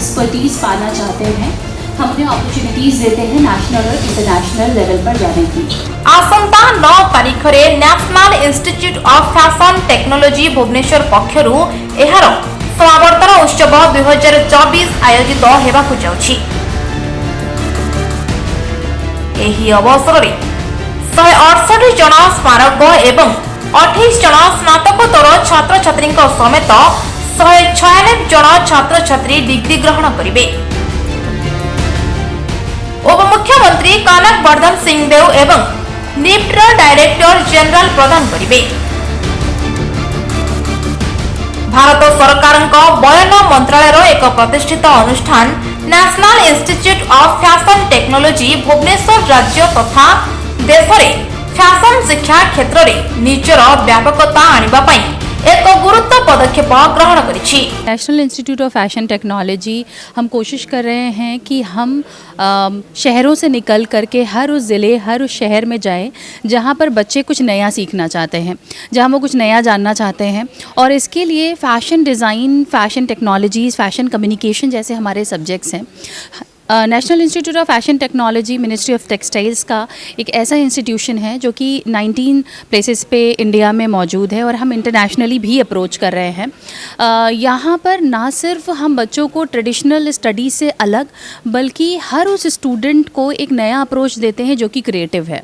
Expertise पाना चाहते हैं, हम उन्हें अपॉर्चुनिटीज़ देते हैं नेशनल और इंटरनेशनल लेवल पर जाने की। आसंता 9 तारिख में national institute of fashion technology Bhubaneswar पक्षरु एहार समावर्तन उत्सव 2024 आयोजित हेबाकु जाउछि। एही अवसर में 168 जन स्मारक एवं 28 जन स्नातकोत्तर छात्र छात्री समेत 196 जन छात्र छात्री डिग्री ग्रहण करेंगे। उपमुख्यमंत्री कनक वर्धन सिंहदेव एवं निफ्टर डायरेक्टर जनरल प्रदान करेंगे। भारत सरकार बयन मंत्रालय एक प्रतिष्ठित अनुष्ठान National institute of fashion technology Bhubaneswar राज्य तथा देश में फैशन शिक्षा क्षेत्र में निजर व्यापकता आने एक गुरुत्व पदक्षेप ग्रहण करिछि। National institute of fashion technology हम कोशिश कर रहे हैं कि हम शहरों से निकल करके हर उस ज़िले हर उस शहर में जाएं जहां पर बच्चे कुछ नया सीखना चाहते हैं, जहां वो कुछ नया जानना चाहते हैं। और इसके लिए fashion design, fashion technologies, fashion communication जैसे हमारे सब्जेक्ट्स हैं। National institute of fashion technology ministry of textiles का एक ऐसा इंस्टीट्यूशन है जो कि 19 प्लेसेस पे इंडिया में मौजूद है और हम इंटरनेशनली भी अप्रोच कर रहे हैं। यहाँ पर ना सिर्फ हम बच्चों को ट्रेडिशनल स्टडी से अलग बल्कि हर उस स्टूडेंट को एक नया अप्रोच देते हैं जो कि क्रिएटिव है।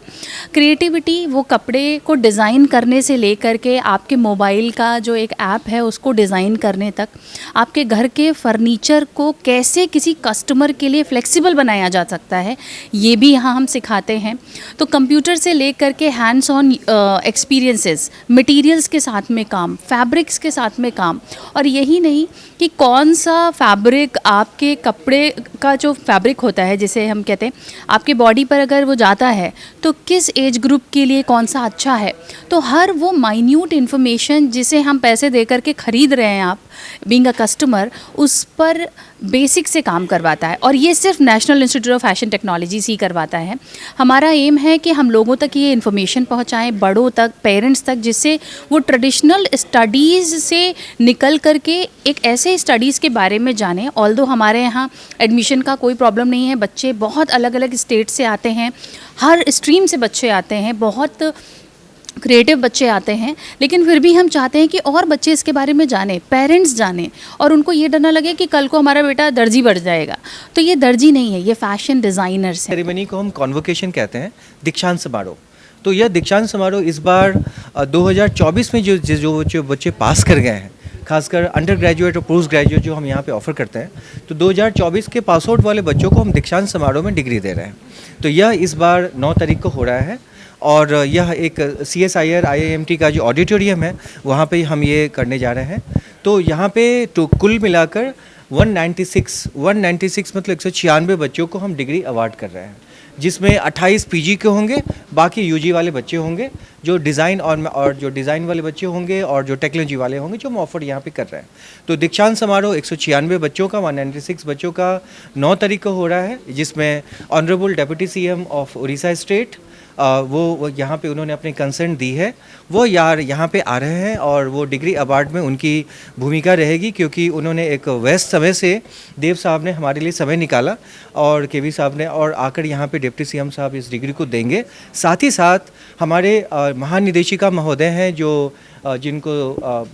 क्रिएटिविटी वो कपड़े को डिज़ाइन करने से लेकर के आपके मोबाइल का जो एक ऐप है उसको डिज़ाइन करने तक, आपके घर के फर्नीचर को कैसे किसी कस्टमर के लिए फ्लेक्सिबल बनाया जा सकता है, ये भी यहाँ हम सिखाते हैं। तो कंप्यूटर से लेकर के हैंड्स ऑन एक्सपीरियंसेस, मटेरियल्स के साथ में काम, फैब्रिक्स के साथ में काम। और यही नहीं कि कौन सा फैब्रिक आपके कपड़े का जो फैब्रिक होता है जिसे हम कहते हैं आपके बॉडी पर अगर वो जाता है तो किस एज ग्रुप के लिए कौन सा अच्छा है। तो हर वो माइन्यूट इन्फॉर्मेशन जिसे हम पैसे दे करके ख़रीद रहे हैं, आप बीइंग अ कस्टमर, उस पर बेसिक से काम करवाता है। और ये सिर्फ national institute of fashion technologies ही करवाता है। हमारा एम है कि हम लोगों तक ये इन्फॉर्मेशन पहुंचाएं, बड़ों तक, पेरेंट्स तक, जिससे वो ट्रेडिशनल स्टडीज़ से निकल करके एक ऐसे स्टडीज़ के बारे में जानें। ऑल्दो हमारे यहाँ एडमिशन का कोई प्रॉब्लम नहीं है, बच्चे बहुत अलग अलग स्टेट से आते हैं, हर स्ट्रीम से बच्चे आते हैं, बहुत क्रिएटिव बच्चे आते हैं, लेकिन फिर भी हम चाहते हैं कि और बच्चे इसके बारे में जानें, पेरेंट्स जानें और उनको ये डर ना लगे कि कल को हमारा बेटा दर्जी बन जाएगा। तो ये दर्जी नहीं है, ये फैशन डिज़ाइनर्स हैं। सेरेमनी को हम कॉन्वोकेशन कहते हैं, दीक्षांत समारोह। तो यह दीक्षांत समारोह इस बार 2024 में जो बच्चे पास कर गए हैं, खासकर अंडर ग्रेजुएट और पोस्ट ग्रेजुएट जो हम यहाँ पे ऑफ़र करते हैं, तो 2024 के पास आउट वाले बच्चों को हम दीक्षांत समारोह में डिग्री दे रहे हैं। तो यह इस बार 9 तारीख को हो रहा है और यह एक CSIR IIMT का जो ऑडिटोरियम है वहाँ पे हम ये करने जा रहे हैं। तो यहाँ पे तो कुल मिलाकर 196 मतलब 196 बच्चों को हम डिग्री अवार्ड कर रहे हैं, जिसमें 28 PG के होंगे, बाकी UG वाले बच्चे होंगे, जो डिज़ाइन और जो डिज़ाइन वाले बच्चे होंगे और जो टेक्नोलॉजी वाले होंगे, जो हम ऑफर यहाँ पे कर रहे हैं। तो दीक्षांत समारोह 196 बच्चों का, 196 बच्चों का 9 तारीख को हो रहा है, जिसमें honourable deputy CM of Orissa state वो यहाँ पे उन्होंने अपनी कंसेंट दी है, वो यहाँ पे आ रहे हैं और वो डिग्री अवार्ड में उनकी भूमिका रहेगी, क्योंकि उन्होंने एक व्यस्त समय से देव साहब ने हमारे लिए समय निकाला और KV साहब ने, और आकर यहाँ पे डिप्टी CM साहब इस डिग्री को देंगे। साथ ही साथ हमारे महानिदेशिका महोदय हैं जो जिनको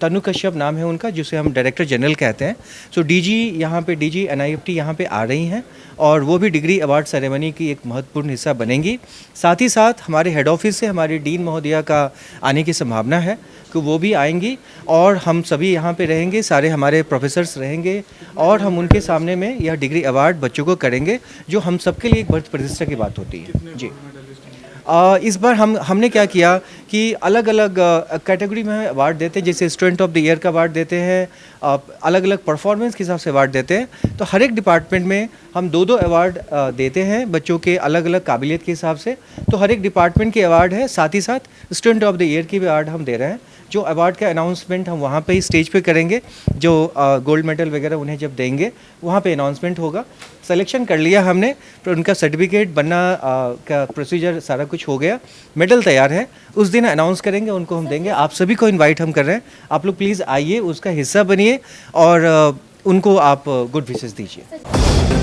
तनु कश्यप नाम है उनका, जिसे हम डायरेक्टर जनरल कहते हैं। सो DG यहाँ पे DG NIFT यहाँ पे आ रही हैं और वो भी डिग्री अवार्ड सेरेमनी की एक महत्वपूर्ण हिस्सा बनेंगी। साथ ही साथ हमारे हेड ऑफिस से हमारी डीन महोदया का आने की संभावना है कि वो भी आएंगी और हम सभी यहाँ पे रहेंगे, सारे हमारे प्रोफेसर्स रहेंगे और हम उनके सामने में यह डिग्री अवार्ड बच्चों को करेंगे, जो हम सबके लिए एक बड़ी प्रतिष्ठा की बात होती है। जी इस बार हमने क्या किया कि अलग अलग कैटेगरी में अवार्ड देते हैं, जैसे स्टूडेंट ऑफ द ईयर का अवार्ड देते हैं, अलग अलग परफॉर्मेंस के हिसाब से अवार्ड देते हैं। तो हर एक डिपार्टमेंट में हम 2-2 अवार्ड देते हैं बच्चों के अलग अलग काबिलियत के हिसाब से। तो हर एक डिपार्टमेंट के अवार्ड है, साथ ही साथ स्टूडेंट ऑफ द ईयर की भी अवार्ड हम दे रहे हैं। जो अवार्ड का अनाउंसमेंट हम वहाँ पे ही स्टेज पे करेंगे, जो गोल्ड मेडल वगैरह उन्हें जब देंगे वहाँ पे अनाउंसमेंट होगा। सिलेक्शन कर लिया हमने, तो उनका सर्टिफिकेट बनना का प्रोसीजर सारा कुछ हो गया, मेडल तैयार है, उस दिन अनाउंस करेंगे, उनको हम देंगे। आप सभी को इनवाइट हम कर रहे हैं, आप लोग प्लीज़ आइए, उसका हिस्सा बनिए और उनको आप गुड विशेस दीजिए।